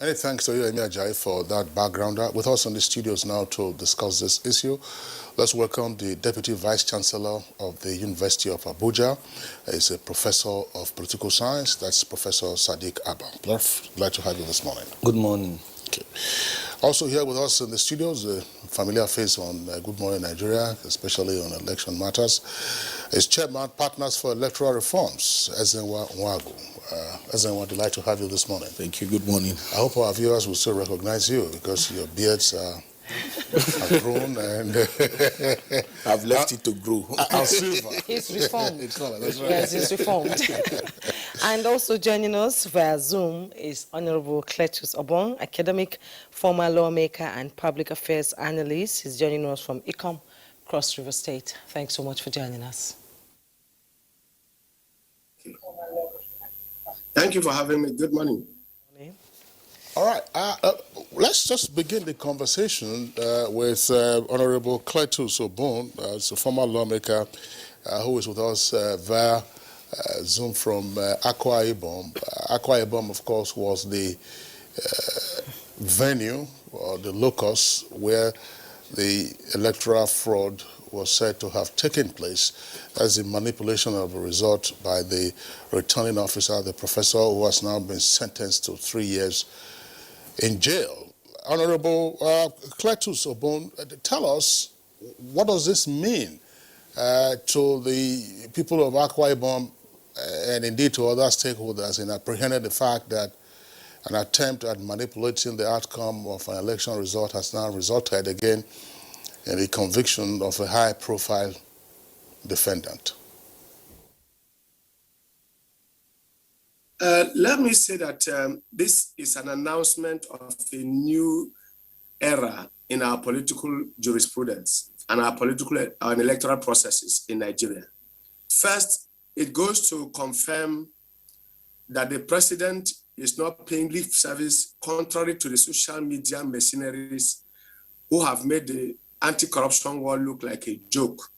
Many thanks to you, Emi Ajayi, for that backgrounder. With us in the studios now to discuss this issue, let's welcome the Deputy Vice Chancellor of the University of Abuja. He's a professor of political science. That's Professor Sadiq Abba. Glad to have you this morning. Good morning. Okay. Also here with us in the studios, a familiar face on Good Morning Nigeria, especially on election matters, is Chairman, Partners for Electoral Reforms, Ezenwa Nwagu. Ezenwa, delighted to have you this morning. Thank you. Good morning. I hope our viewers will still recognize you because your beards have grown and I've left it to grow. silver. He's reformed. That's right. Yes, he's reformed. And also joining us via Zoom is Honorable Cletus Obong, academic, former lawmaker and public affairs analyst. He's joining us from Ikom, Cross River State. Thanks so much for joining us. Thank you for having me. Good morning. All right, let's just begin the conversation with Honorable Cletus Obong, a former lawmaker who is with us via Zoom from Akwa Ibom. Akwa Ibom, of course, was the venue or the locus where the electoral fraud was said to have taken place as the manipulation of a result by the returning officer, the professor who has now been sentenced to 3 years in jail. Honorable Cletus Obong, tell us, what does this mean to the people of Akwa Ibom and indeed to other stakeholders in apprehending the fact that an attempt at manipulating the outcome of an election result has now resulted again in the conviction of a high-profile defendant? Let me say that this is an announcement of a new era in our political jurisprudence and our political and electoral processes in Nigeria. First, it goes to confirm that the president is not paying lip service contrary to the social media mercenaries who have made the anti-corruption war look like a joke.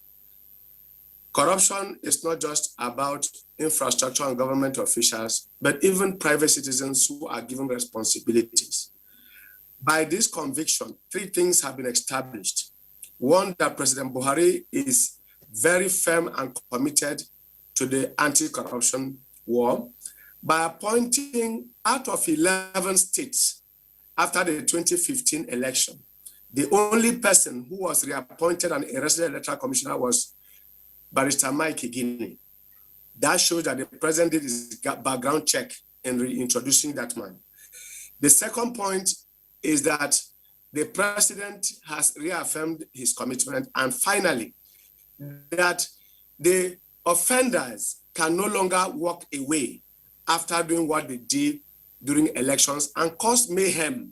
Corruption is not just about infrastructure and government officials, but even private citizens who are given responsibilities. By this conviction, 3 things have been established. One, that President Buhari is very firm and committed to the anti-corruption war by appointing out of 11 states after the 2015 election. The only person who was reappointed and a resident electoral commissioner was Barrister Mike Igini. That shows that the president did his background check in reintroducing that man. The second point is that the president has reaffirmed his commitment, and finally, that the offenders can no longer walk away after doing what they did during elections and cause mayhem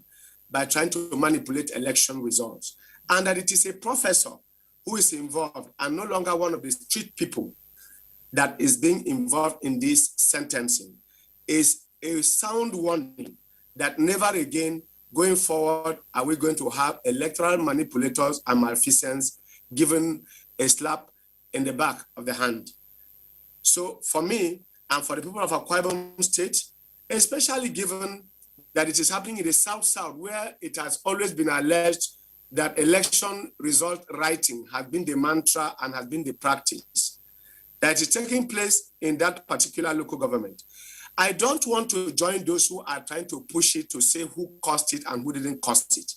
by trying to manipulate election results. And that it is a professor who is involved and no longer one of the street people that is being involved in this sentencing is a sound warning that never again going forward are we going to have electoral manipulators and malfeasance given a slap in the back of the hand. So for me and for the people of Akwa Ibom State, especially given that it is happening in the South-South, where it has always been alleged that election result writing has been the mantra and has been the practice that is taking place in that particular local government. I don't want to join those who are trying to push it to say who caused it and who didn't cause it.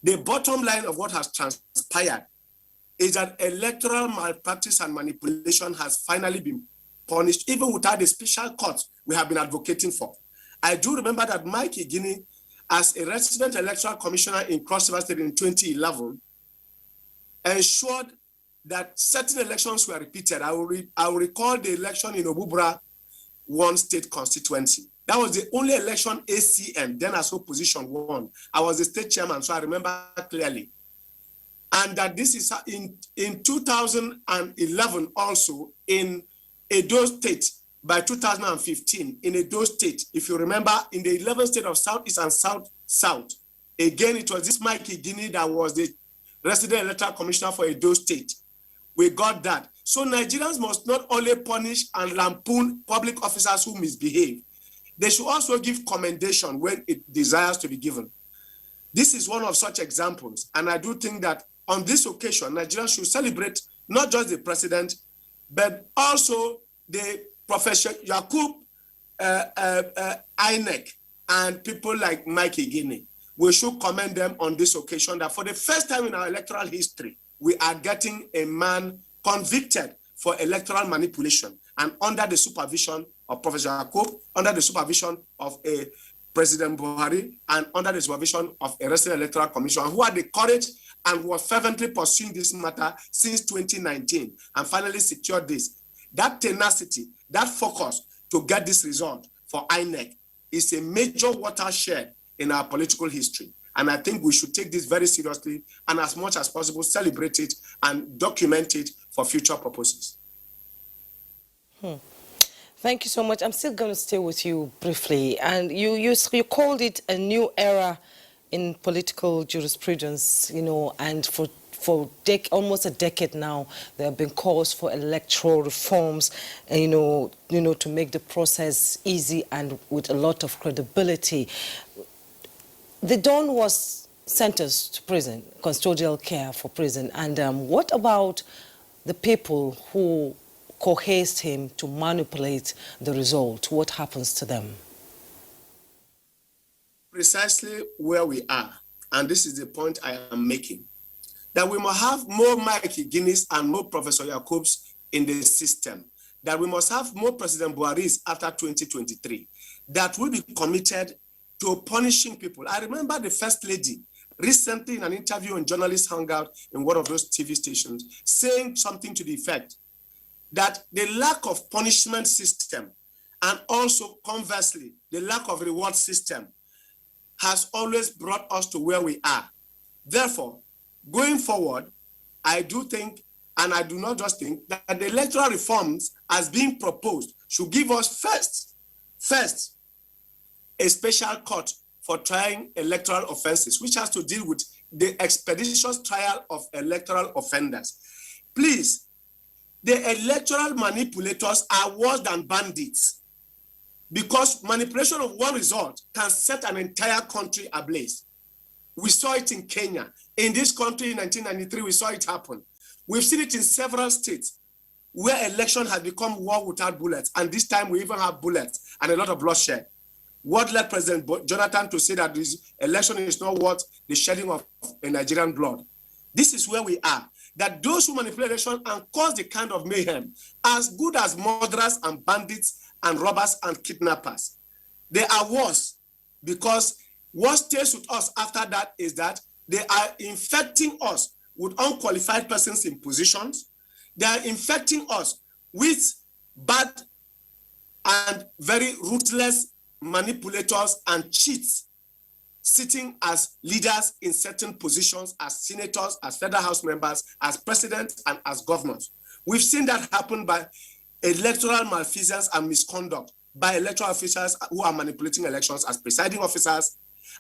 The bottom line of what has transpired is that electoral malpractice and manipulation has finally been punished, even without the special court we have been advocating for. I do remember that Mike Igini, as a resident electoral commissioner in Cross River State in 2011, ensured that certain elections were repeated. I will recall the election in Obubra, one state constituency. That was the only election ACM, then as opposition, won. I was the state chairman, so I remember clearly. And that this is in 2011 also in Edo State, by 2015 in Edo State, if you remember, in the 11th state of Southeast and South, again, it was this Mike Igini that was the resident electoral commissioner for Edo State. We got that. So Nigerians must not only punish and lampoon public officers who misbehave. They should also give commendation when it desires to be given. This is one of such examples. And I do think that on this occasion, Nigeria should celebrate not just the president, but also the Professor Yakub, INEC, and people like Mike Igini. We should commend them on this occasion that for the first time in our electoral history, we are getting a man convicted for electoral manipulation and under the supervision of Professor Yakub, under the supervision of a President Buhari, and under the supervision of a resident electoral commission who had the courage and were fervently pursuing this matter since 2019 and finally secured this. That tenacity, that focus to get this result for INEC is a major watershed in our political history. And I think we should take this very seriously and as much as possible celebrate it and document it for future purposes. Thank you so much. I'm still going to stay with you briefly. And you called it a new era in political jurisprudence, you know, and for almost a decade now, there have been calls for electoral reforms, you know, to make the process easy and with a lot of credibility. The Don was sentenced to prison, custodial care for prison. And what about the people who coerced him to manipulate the result? What happens to them? Precisely where we are, and this is the point I am making, that we must have more Mike Guinness and more Professor Jacobs in the system, that we must have more President Buhari's after 2023, that will be committed to punishing people. I remember the First Lady recently in an interview on Journalist Hangout in one of those TV stations saying something to the effect that the lack of punishment system and also conversely, the lack of reward system has always brought us to where we are. Therefore, going forward, I do think, and I do not just think, that the electoral reforms as being proposed should give us first, a special court for trying electoral offenses, which has to deal with the expeditious trial of electoral offenders. Please, the electoral manipulators are worse than bandits because manipulation of one result can set an entire country ablaze. We saw it in Kenya. In this country in 1993, we saw it happen. We've seen it in several states where election has become war without bullets. And this time we even have bullets and a lot of bloodshed. What led President Jonathan to say that this election is not worth the shedding of a Nigerian blood? This is where we are. That those who manipulate election and cause the kind of mayhem, as good as murderers and bandits and robbers and kidnappers, they are worse because what stays with us after that is that they are infecting us with unqualified persons in positions. They are infecting us with bad and very ruthless manipulators and cheats sitting as leaders in certain positions, as senators, as federal house members, as presidents, and as governors. We've seen that happen by electoral malfeasance and misconduct by electoral officials who are manipulating elections as presiding officers,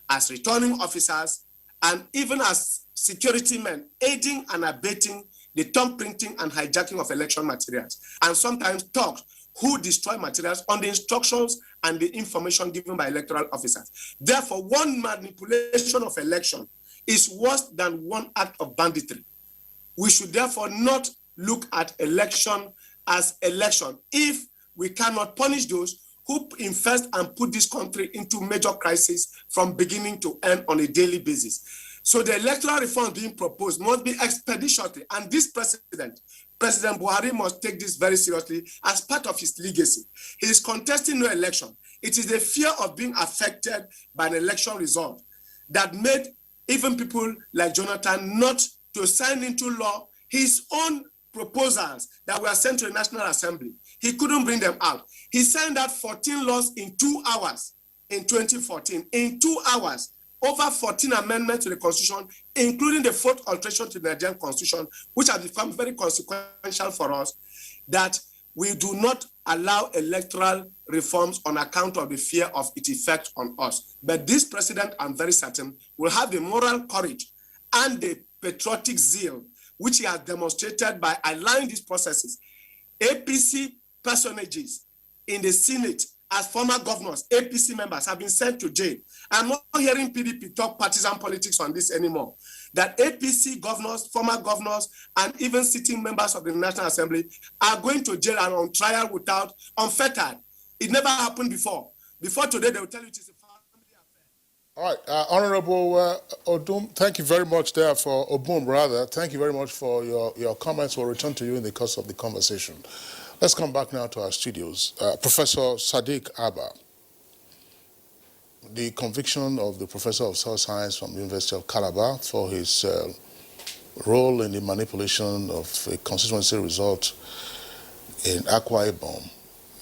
as returning officers, and even as security men aiding and abetting the thumb printing and hijacking of election materials, and sometimes talk who destroy materials on the instructions and the information given by electoral officers. Therefore, one manipulation of election is worse than one act of banditry. We should therefore not look at election as election if we cannot punish those who infest and put this country into major crisis from beginning to end on a daily basis. So the electoral reform being proposed must be expeditiously, and this President Buhari must take this very seriously as part of his legacy. He is contesting no election. It is the fear of being affected by an election result that made even people like Jonathan not to sign into law his own proposals that were sent to the National Assembly. He couldn't bring them out. He signed out 14 laws in 2 hours in 2014. In 2 hours, over 14 amendments to the Constitution, including the 4th alteration to the Nigerian Constitution, which has become very consequential for us, that we do not allow electoral reforms on account of the fear of its effect on us. But this president, I'm very certain, will have the moral courage and the patriotic zeal, which he has demonstrated by allowing these processes. APC personages in the Senate as former governors, APC members have been sent to jail. I'm not hearing PDP talk partisan politics on this anymore. That APC governors, former governors, and even sitting members of the National Assembly are going to jail and on trial without unfettered. It never happened before. Before today, they will tell you it is a family affair. All right, Honorable Odum, thank you very much there for Obum, rather. Thank you very much for your comments. We'll return to you in the course of the conversation. Let's come back now to our studios. Professor Sadiq Abba, the conviction of the Professor of Social Science from the University of Calabar for his role in the manipulation of a constituency result in Akwa Ibom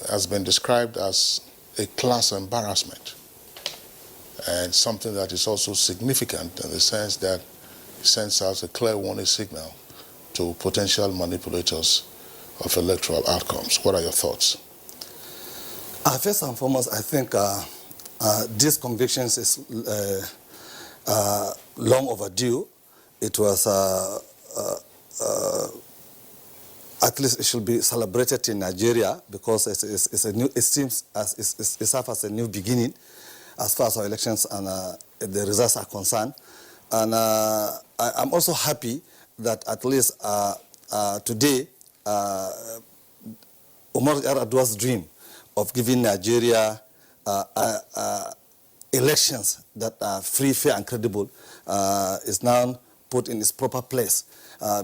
has been described as a class embarrassment, and something that is also significant in the sense that it sends out a clear warning signal to potential manipulators of electoral outcomes. What are your thoughts? First and foremost, I think these convictions is long overdue. It was, at least it should be celebrated in Nigeria because it's a new, it seems as it serves as a new beginning as far as our elections and the results are concerned. And I'm also happy that at least today, Umar Yar'Adua's dream of giving Nigeria elections that are free, fair, and credible is now put in its proper place.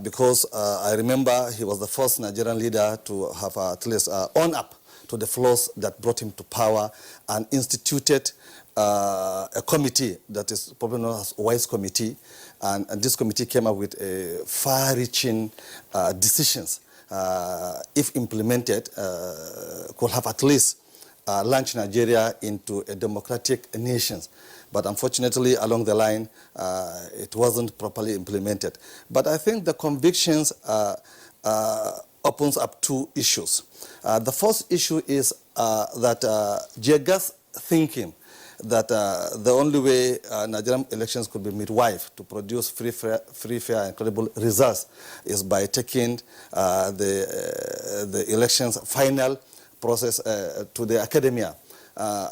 Because I remember he was the first Nigerian leader to have at least own up to the flaws that brought him to power and instituted a committee that is probably known as WISE Committee. And this committee came up with far-reaching decisions, if implemented, could have at least launched Nigeria into a democratic nation. But unfortunately, along the line, it wasn't properly implemented. But I think the convictions opens up two issues. The first issue is that Jega's thinking that the only way Nigerian elections could be midwife to produce free, fair, and credible results is by taking the elections final process to the academia.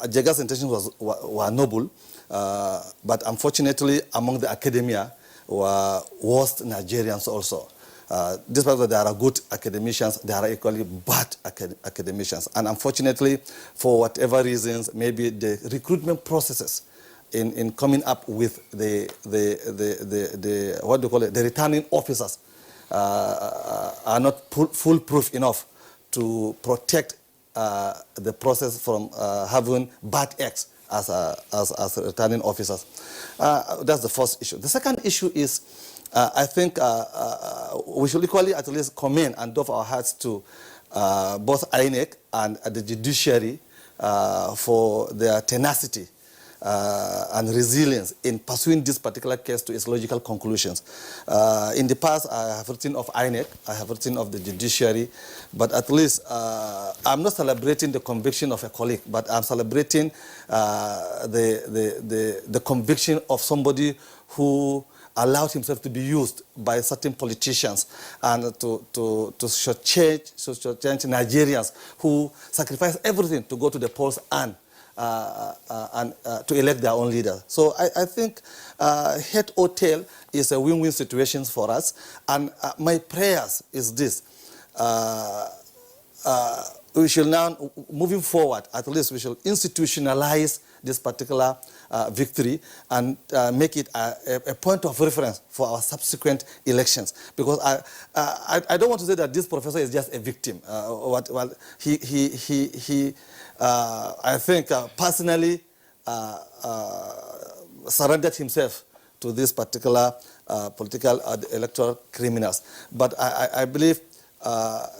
Jega's intentions were noble, but unfortunately, among the academia were worst Nigerians also. Despite that there are good academicians, there are equally bad academicians. And unfortunately, for whatever reasons, maybe the recruitment processes in coming up with what do you call it, the returning officers are not foolproof enough to protect the process from having bad acts as returning officers. That's the first issue. The second issue is I think we should equally at least commend and doff our hats to both INEC and the judiciary for their tenacity and resilience in pursuing this particular case to its logical conclusions. In the past, I have written of INEC, I have written of the judiciary, but at least I'm not celebrating the conviction of a colleague, but I'm celebrating the conviction of somebody who allowed himself to be used by certain politicians and to shortchange Nigerians who sacrifice everything to go to the polls and to elect their own leader. So I think head or tail is a win-win situation for us. And my prayers is this. We shall now, moving forward, at least we shall institutionalize this particular victory and make it a point of reference for our subsequent elections. Because I don't want to say that this professor is just a victim. I think personally surrendered himself to this particular political electoral criminals. But I believe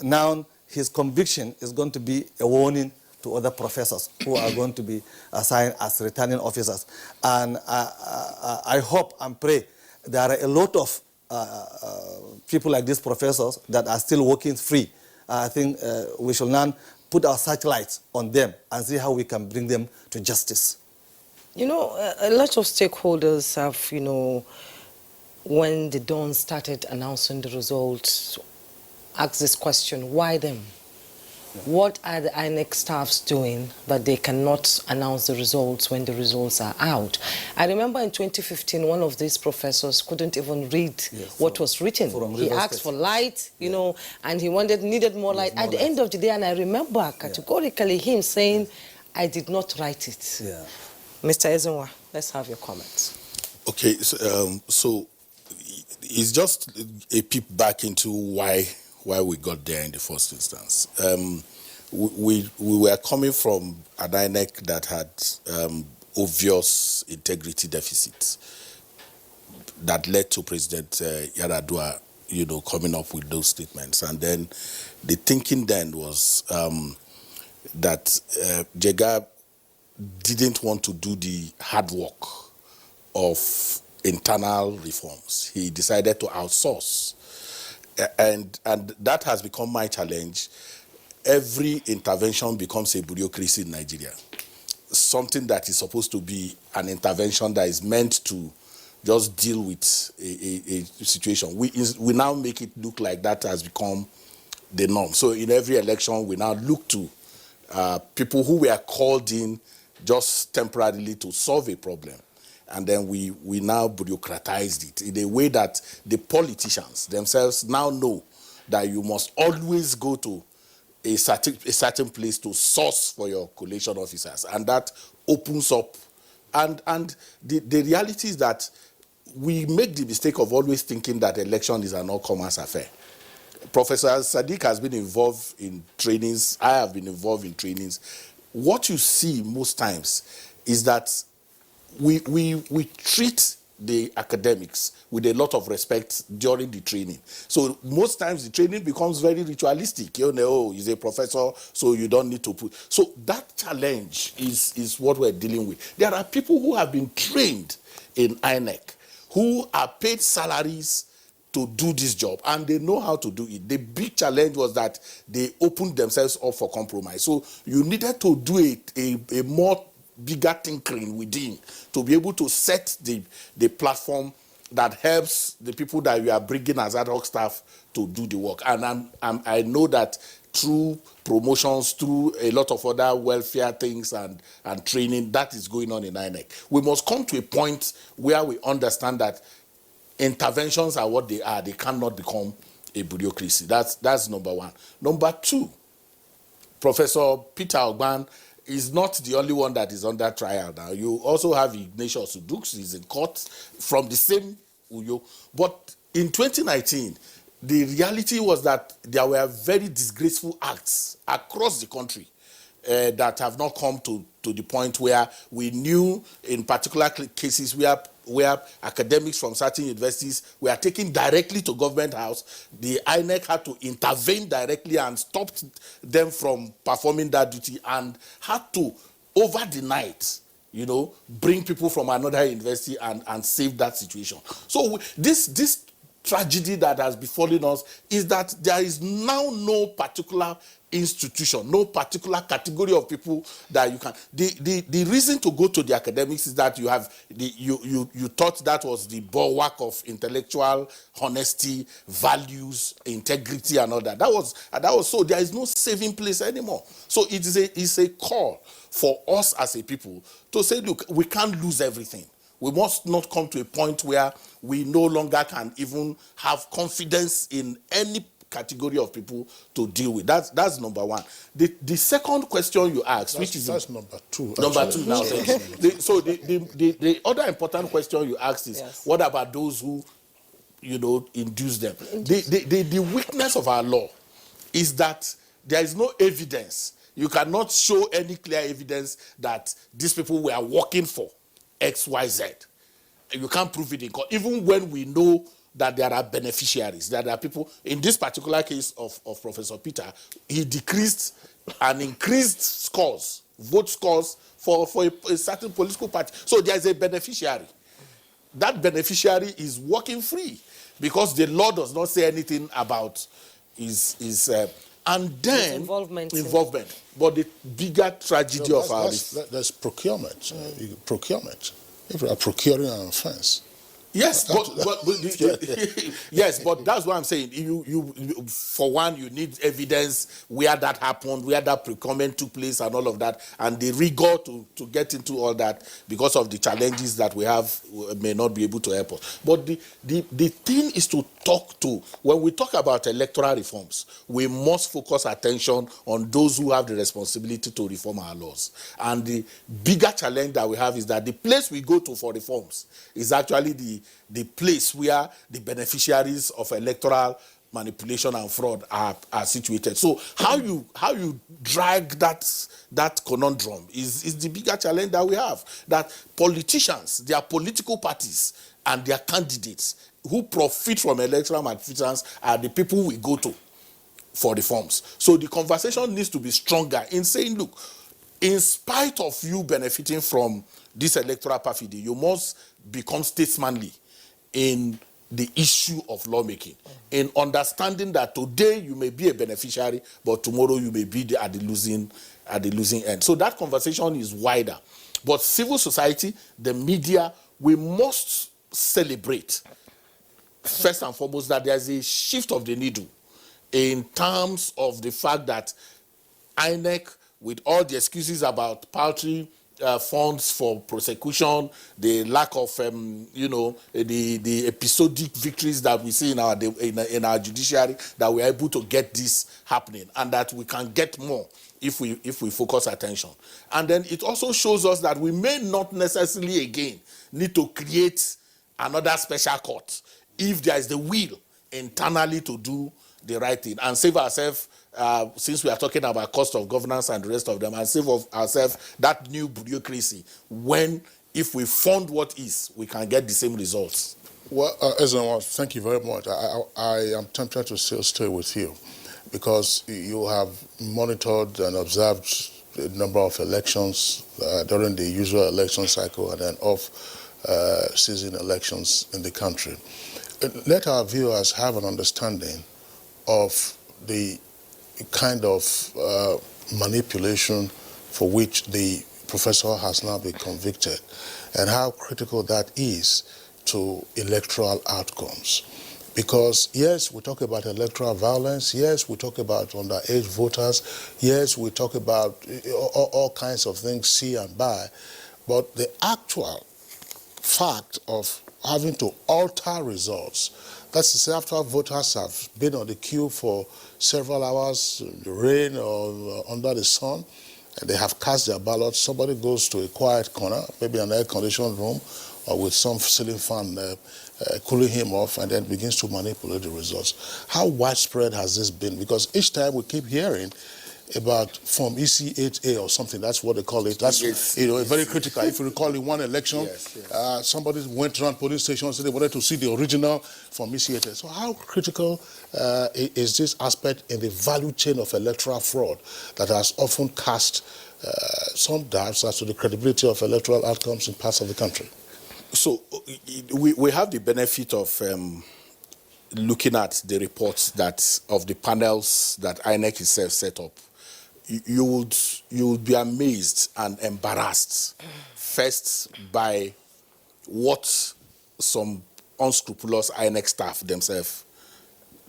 now his conviction is going to be a warning to other professors who are going to be assigned as returning officers. And I hope and pray there are a lot of people like these professors that are still working free. I think we shall now put our searchlights on them and see how we can bring them to justice. You know, a lot of stakeholders have, you know, when the Dawn started announcing the results, asked this question, why them? What are the INEC staffs doing that they cannot announce the results when the results are out? I remember in 2015, one of these professors couldn't even read what was written. He asked for light, you know, and he needed more light. At the end of the day, and I remember categorically him saying, I did not write it. Mr. Ezenwa, let's have your comments. Okay, so it's just a peep back into why we got there in the first instance. We were coming from an INEC that had obvious integrity deficits that led to President Yar'Adua, you know, coming up with those statements. And then the thinking then was that Jega didn't want to do the hard work of internal reforms. He decided to outsource. And that has become my challenge. Every intervention becomes a bureaucracy in Nigeria. Something that is supposed to be an intervention that is meant to just deal with a situation. We now make it look like that has become the norm. So in every election, we now look to people who were called in just temporarily to solve a problem. And then we now bureaucratized it in a way that the politicians themselves now know that you must always go to a certain place to source for your collation officers. And that opens up. And the reality is that we make the mistake of always thinking that election is an all-comers affair. Professor Sadiq has been involved in trainings. I have been involved in trainings. What you see most times is that we treat the academics with a lot of respect during the training. So most times the training becomes very ritualistic. You know, oh, he's a professor, so you don't need to put. So that challenge is what we're dealing with. There are people who have been trained in INEC, who are paid salaries to do this job, and they know how to do it. The big challenge was that they opened themselves up for compromise. So you needed to do a more bigger tinkering within to be able to set the platform that helps the people that you are bringing as ad hoc staff to do the work. And I know that through promotions, through a lot of other welfare things and training, that is going on in INEC. We must come to a point where we understand that interventions are what they are. They cannot become a bureaucracy. That's number one. Number two, Professor Peter Ogban is not the only one that is under trial now. You also have Ignatius Udux, he's in court from the same Uyo. But in 2019, the reality was that there were very disgraceful acts across the country that have not come to the point where we knew in particular cases where academics from certain universities were taken directly to government house. The INEC had to intervene directly and stopped them from performing that duty and had to, over the night, you know, bring people from another university and save that situation. So this tragedy that has befallen us is that there is now no particular institution, no particular category of people that you can. The reason to go to the academics is that you have you thought that was the bulwark of intellectual honesty, values, integrity, and all that. That was so. There is no saving place anymore. So it's a call for us as a people to say, look, we can't lose everything. We must not come to a point where we no longer can even have confidence in any category of people to deal with. That's number one. The second question you asked, that's number two. Number two now. So the other important question you asked is, what about those who, you know, induce them? The weakness of our law is that there is no evidence. You cannot show any clear evidence that these people were working for X, Y, Z. You can't prove it in court, even when we know that there are beneficiaries, that there are people. In this particular case of Professor Peter, he decreased and increased scores, vote scores for a certain political party. So there is a beneficiary. That beneficiary is working free because the law does not say anything about his and then involvement. But the bigger tragedy that's procurement. Procurement. If you are procuring an offense, Yes, yes, but that's what I'm saying. You, for one, you need evidence where that happened, where that procurement took place, and all of that, and the rigor to get into all that because of the challenges that we have may not be able to help us. But the thing is to talk to. When we talk about electoral reforms, we must focus attention on those who have the responsibility to reform our laws. And the bigger challenge that we have is that the place we go to for reforms is actually the place where the beneficiaries of electoral manipulation and fraud are situated. So how you drag that conundrum is the bigger challenge that we have. That politicians, their political parties, and their candidates who profit from electoral malfeasance are the people we go to for reforms. So the conversation needs to be stronger in saying, look, in spite of you benefiting from this electoral perfidy, you must become statesmanly in the issue of lawmaking, in understanding that today you may be a beneficiary, but tomorrow you may be at the losing end. So that conversation is wider. But civil society, the media, we must celebrate, first and foremost, that there's a shift of the needle in terms of the fact that INEC, with all the excuses about paltry funds for prosecution, the lack of, the episodic victories that we see in our judiciary, that we're able to get this happening, and that we can get more if we focus attention. And then it also shows us that we may not necessarily again need to create another special court if there is the will internally to do the right thing and save ourselves, since we are talking about cost of governance and the rest of them, and save ourselves that new bureaucracy when, if we fund what is, we can get the same results. Well, Ezenwa, thank you very much. I am tempted to still stay with you because you have monitored and observed a number of elections during the usual election cycle and then off-season elections in the country. Let our viewers have an understanding of the kind of manipulation for which the professor has now been convicted and how critical that is to electoral outcomes. Because yes, we talk about electoral violence, yes, we talk about underage voters, yes, we talk about all kinds of things, see and buy, but the actual fact of having to alter results, that's to say after voters have been on the queue for several hours in the rain or under the sun, and they have cast their ballot, somebody goes to a quiet corner, maybe an air-conditioned room, or with some ceiling fan cooling him off, and then begins to manipulate the results. How widespread has this been? Because each time we keep hearing about Form EC8A or something, that's what they call it. That's very critical. If you recall, in one election, somebody went around police stations and they wanted to see the original Form EC8A. So how critical is this aspect in the value chain of electoral fraud that has often cast some doubts as to the credibility of electoral outcomes in parts of the country? So we have the benefit of looking at the reports of the panels that INEC itself set up. You would be amazed and embarrassed first by what some unscrupulous INEC staff themselves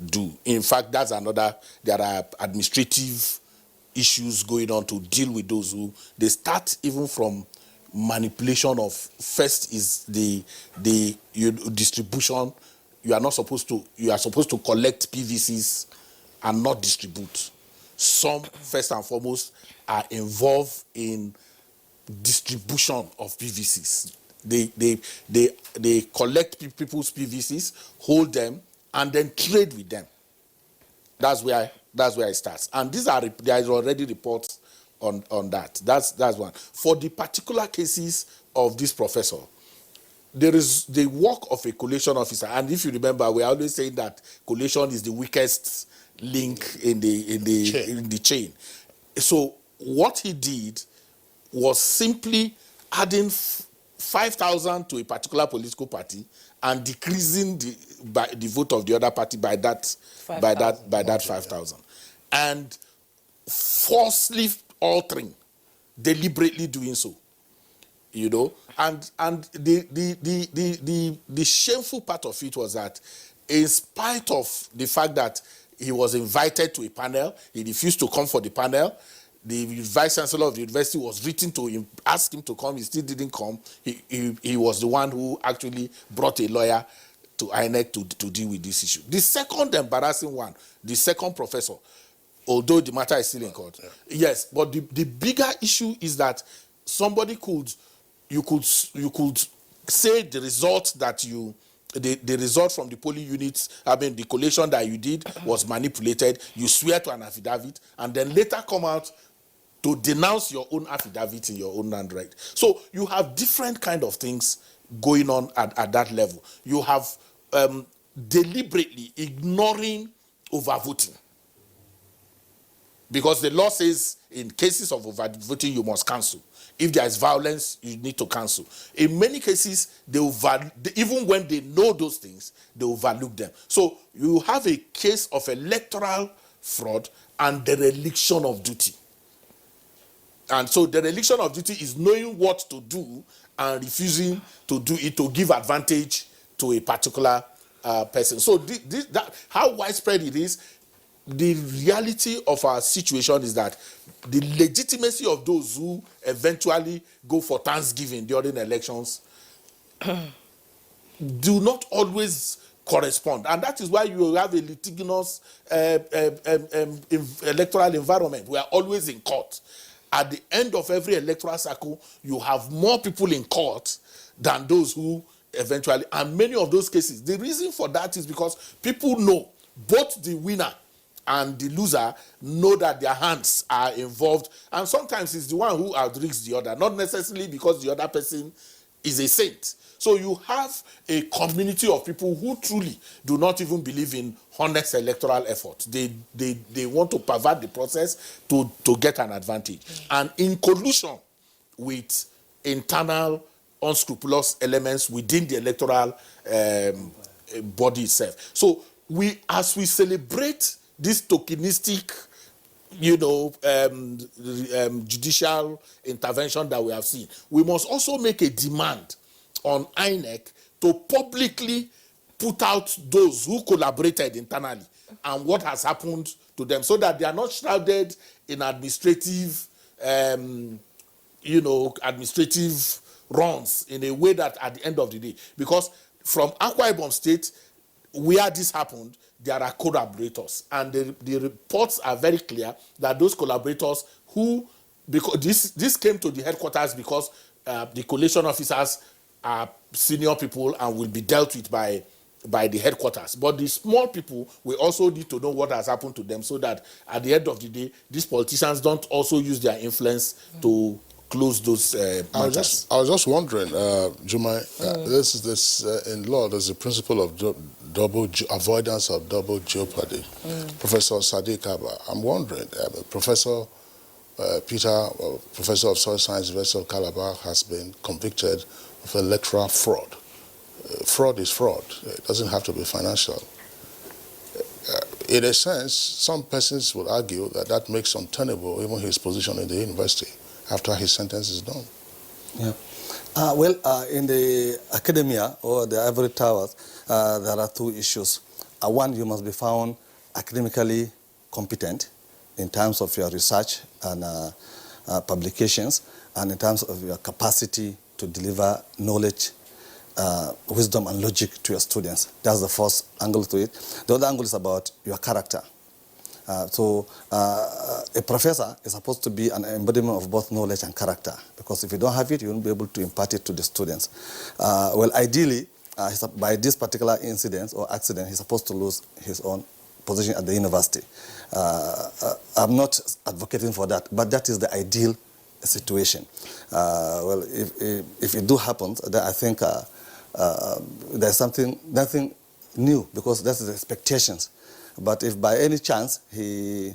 do. In fact, there are administrative issues going on to deal with those who, they start even from manipulation of, first is the distribution. You are supposed to collect PVCs and not distribute. Some, first and foremost, are involved in distribution of PVCs. They collect people's PVCs, hold them, and then trade with them. That's where it starts. And there is already reports on that. That's one. For the particular cases of this professor, there is the work of a collation officer. And if you remember, we are always saying that collation is the weakest link in the chain. So what he did was simply adding 5,000 to a particular political party and decreasing the vote of the other party by that 5,000, and falsely altering, deliberately doing so. you know. And the shameful part of it was that, in spite of the fact that he was invited to a panel, he refused to come for the panel. The vice chancellor of the university was written to him, ask him to come. He still didn't come. He was the one who actually brought a lawyer to INEC to deal with this issue. The second embarrassing one, the second professor, although the matter is still in court. Yes, but the bigger issue is that somebody you could say the result that the result from the polling units, I mean the collation that you did was manipulated. You swear to an affidavit and then later come out to denounce your own affidavit in your own handwriting. So you have different kind of things going on at that level. You have deliberately ignoring overvoting. Because the law says in cases of overvoting, you must cancel. If there is violence, you need to cancel. In many cases, even when they know those things, they overlook them. So you have a case of electoral fraud and dereliction of duty. And so the dereliction of duty is knowing what to do and refusing to do it to give advantage to a particular person. So how widespread it is, the reality of our situation is that the legitimacy of those who eventually go for Thanksgiving during elections do not always correspond. And that is why you have a litigious electoral environment. We are always in court. At the end of every electoral cycle, you have more people in court than those who eventually, and many of those cases, the reason for that is because people know, both the winner and the loser know that their hands are involved, and sometimes it's the one who outrisks the other, not necessarily because the other person is a saint. So you have a community of people who truly do not even believe in honest electoral effort. They want to pervert the process to get an advantage. And in collusion with internal unscrupulous elements within the electoral body itself. So as we celebrate this tokenistic, judicial intervention that we have seen, we must also make a demand on INEC to publicly put out those who collaborated internally and what has happened to them, so that they are not shrouded in administrative, administrative runs in a way that at the end of the day, because from Akwa Ibom State, where this happened, there are collaborators, and the reports are very clear that those collaborators because this came to the headquarters because the collation officers are senior people and will be dealt with by the headquarters. But the small people will also need to know what has happened to them, so that at the end of the day, these politicians don't also use their influence to close those matters. I was just wondering, Jumai, in law, there's a principle of avoidance of double jeopardy. Professor Sadiq Abba, I'm wondering, Professor Peter, Professor of Soil Science, University of Calabar, has been convicted of electoral fraud. Fraud is fraud. It doesn't have to be financial. In a sense, some persons would argue that makes untenable even his position in the university after his sentence is done. Yeah. In the academia or the ivory towers, there are two issues. One, you must be found academically competent in terms of your research and publications, and in terms of your capacity to deliver knowledge, wisdom, and logic to your students. That's the first angle to it. The other angle is about your character. A professor is supposed to be an embodiment of both knowledge and character, because if you don't have it, you won't be able to impart it to the students. Ideally, by this particular incident or accident, he's supposed to lose his own position at the university. I'm not advocating for that, but that is the ideal situation. If it do happen, then I think there's nothing new, because that's the expectations. But if by any chance he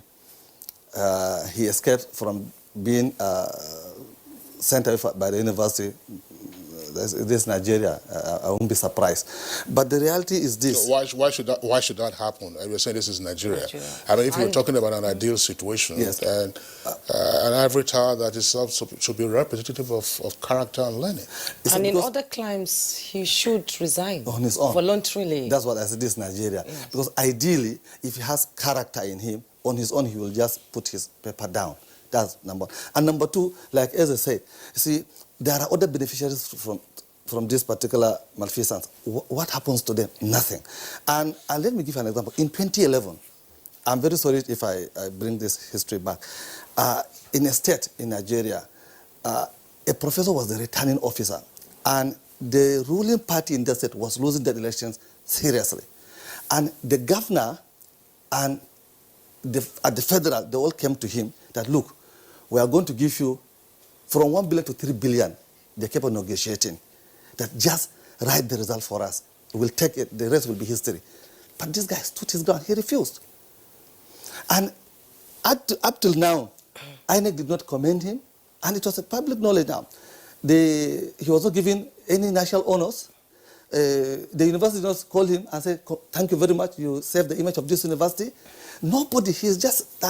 escaped from being sent away by the university, this Nigeria. I won't be surprised. But the reality is this. So why should that happen? We're saying this is Nigeria. I mean, if you're And- talking about an ideal situation, Yes. and an ivory tower that is should be representative of character and learning. And in other climes, he should resign on his own. voluntarily. That's what I said, this Nigeria. Yes. Because ideally, if he has character in him, on his own, he will just put his paper down. That's number one. And number two, like as I said, you see, there are other beneficiaries from this particular malfeasance. What happens to them? Nothing. And let me give you an example. In 2011, I'm very sorry if I bring this history back. In a state in Nigeria, a professor was the returning officer, and the ruling party in that state was losing the elections seriously. And the governor and at the federal, they all came to him that, look, we are going to give you from 1 billion to 3 billion. They kept on negotiating. That just write the result for us. We'll take it. The rest will be history. But this guy stood his ground. He refused. And up till now, INEC did not commend him. And it was a public knowledge now. He was not given any national honors. The university did not call him and say, thank you very much. You saved the image of this university. Nobody. He's just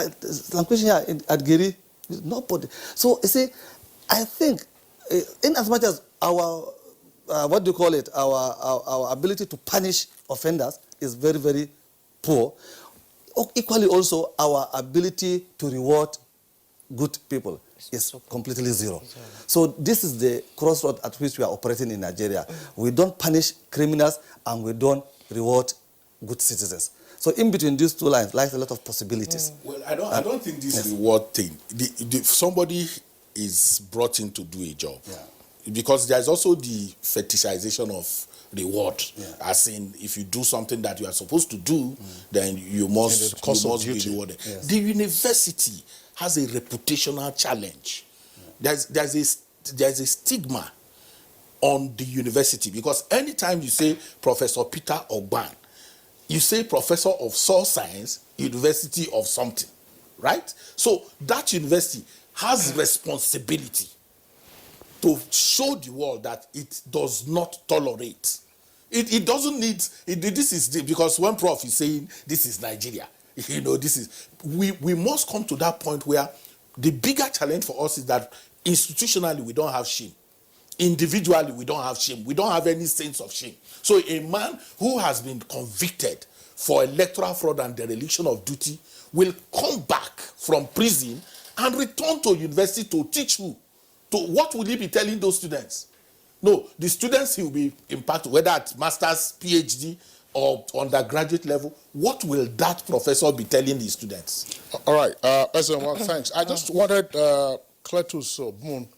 languishing here at Giri. Nobody. So, you see, I think, in as much as our, what do you call it, our ability to punish offenders is very, very poor, equally also our ability to reward good people is completely zero. So this is the crossroad at which we are operating in Nigeria. We don't punish criminals and we don't reward good citizens. So in between these two lines lies a lot of possibilities. Well, I don't think this reward thing. Somebody is brought in to do a job. Because there's also the fetishization of reward. As in, if you do something that you are supposed to do, then you must be rewarded. Yes. The university has a reputational challenge. There's a stigma on the university, because anytime you say Professor Peter Ogban, you say Professor of Soil Science, University of something, right? So that university has responsibility to show the world that it does not tolerate. It doesn't need, this is, because when Prof is saying this is Nigeria, this is, we must come to that point where the bigger challenge for us is that institutionally we don't have shame. Individually we don't have shame. We don't have any sense of shame. So a man who has been convicted for electoral fraud and dereliction of duty will come back from prison and return to university to teach who? What will he be telling those students? No, the students he will be impacted, whether at master's, PhD, or undergraduate level. What will that professor be telling the students? All right, well, thanks. I just wanted Cletus Boone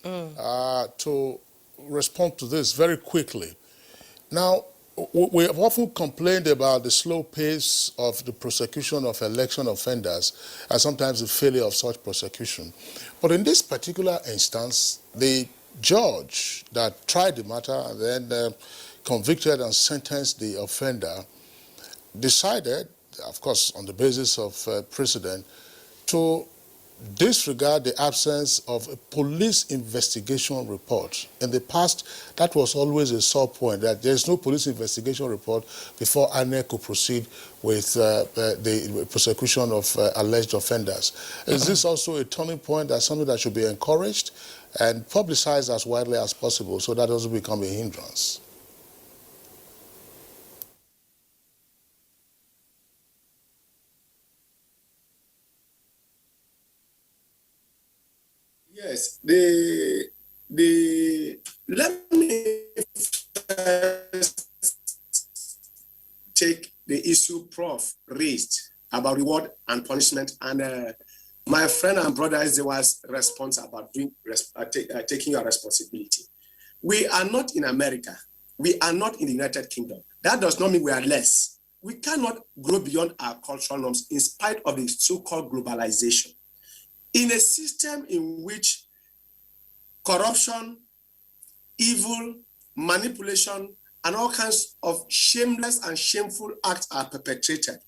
to respond to this very quickly. Now, we have often complained about the slow pace of the prosecution of election offenders and sometimes the failure of such prosecution. But in this particular instance, the judge that tried the matter and then convicted and sentenced the offender decided, of course, on the basis of precedent, to disregard the absence of a police investigation report. In the past, that was always a sore point, that there's no police investigation report before INEC could proceed with the prosecution of alleged offenders. Is this also a turning point, that's something that should be encouraged and publicized as widely as possible so that doesn't become a hindrance? Yes, let me first take the issue Prof raised about reward and punishment, and my friend and brother Zewa's response about taking your responsibility. We are not in America. We are not in the United Kingdom. That does not mean we are less. We cannot grow beyond our cultural norms in spite of the so-called globalization. In a system in which corruption, evil, manipulation, and all kinds of shameless and shameful acts are perpetrated,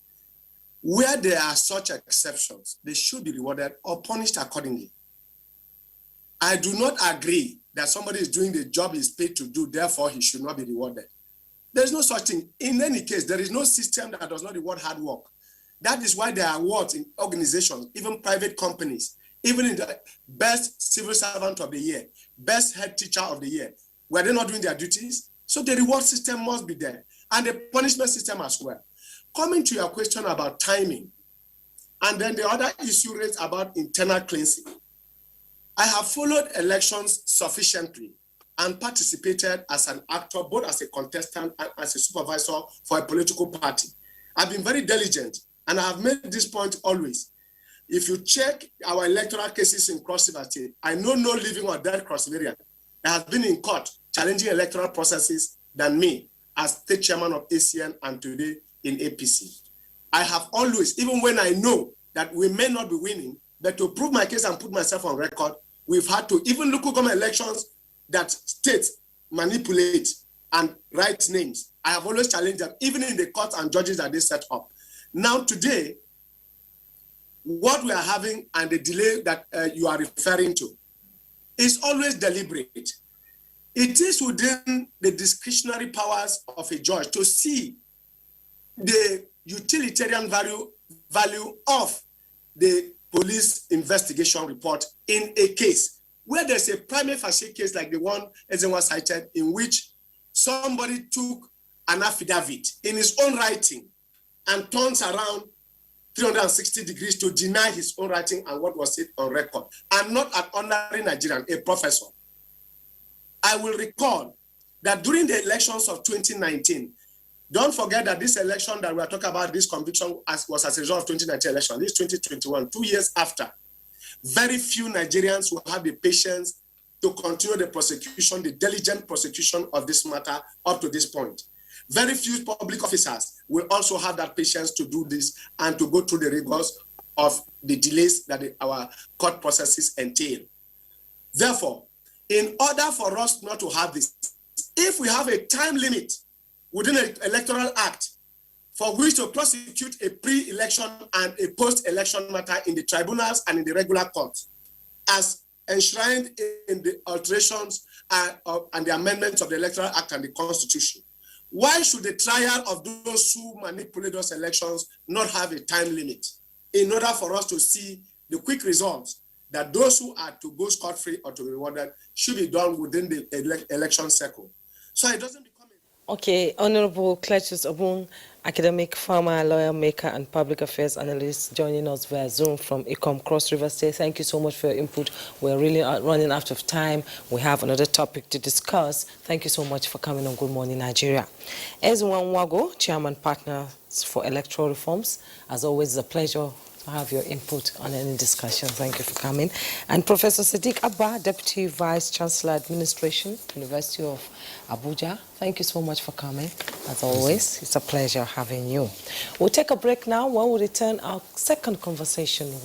where there are such exceptions, they should be rewarded or punished accordingly. I do not agree that somebody is doing the job he's paid to do, therefore he should not be rewarded. There's no such thing. In any case, there is no system that does not reward hard work. That is why there are awards in organizations, even private companies, even in the best civil servant of the year, best head teacher of the year. Were they not doing their duties? So the reward system must be there, and the punishment system as well. Coming to your question about timing, and then the other issue raised about internal cleansing. I have followed elections sufficiently and participated as an actor, both as a contestant and as a supervisor for a political party. I've been very diligent, and I have made this point always. If you check our electoral cases in Cross River State, I know no living or dead Cross Riverian that has been in court challenging electoral processes than me as state chairman of ACN and today in APC. I have always, even when I know that we may not be winning, but to prove my case and put myself on record, we've had to, even local government elections that states manipulate and write names, I have always challenged them, even in the courts and judges that they set up. Now today, what we are having and the delay that you are referring to is always deliberate. It is within the discretionary powers of a judge to see the utilitarian value of the police investigation report in a case where there's a prima facie case like the one Ezenwa cited, in which somebody took an affidavit in his own writing and turns around 360 degrees to deny his own writing and what was said on record, and not an ordinary Nigerian, a professor. I will recall that during the elections of 2019, don't forget that this election that we are talking about, this conviction was as a result of 2019 election, this 2021, 2 years after. Very few Nigerians will have the patience to continue the prosecution, the diligent prosecution of this matter up to this point. Very few public officers will also have that patience to do this and to go through the rigors of the delays that our court processes entail. Therefore, in order for us not to have this, if we have a time limit within an electoral act for which to prosecute a pre-election and a post-election matter in the tribunals and in the regular courts, as enshrined in the alterations and the amendments of the Electoral Act and the Constitution, why should the trial of those who manipulate those elections not have a time limit in order for us to see the quick results that those who are to go scot-free or to be rewarded should be done within the election cycle? So it doesn't become a... Okay, Honorable Cletus Obung, academic, farmer, lawyer, maker, and public affairs analyst, joining us via Zoom from ICOM Cross River State. Thank you so much for your input. We're really running out of time. We have another topic to discuss. Thank you so much for coming on Good Morning Nigeria. Ezenwa Nwago, Chairman Partners for Electoral Reforms. As always, it's a pleasure to have your input on any discussion. Thank you for coming. And Professor Sadiq Abba, Deputy Vice Chancellor Administration, University of Abuja. Thank you so much for coming. As always, it's a pleasure having you. We'll take a break now. When we return, our second conversation will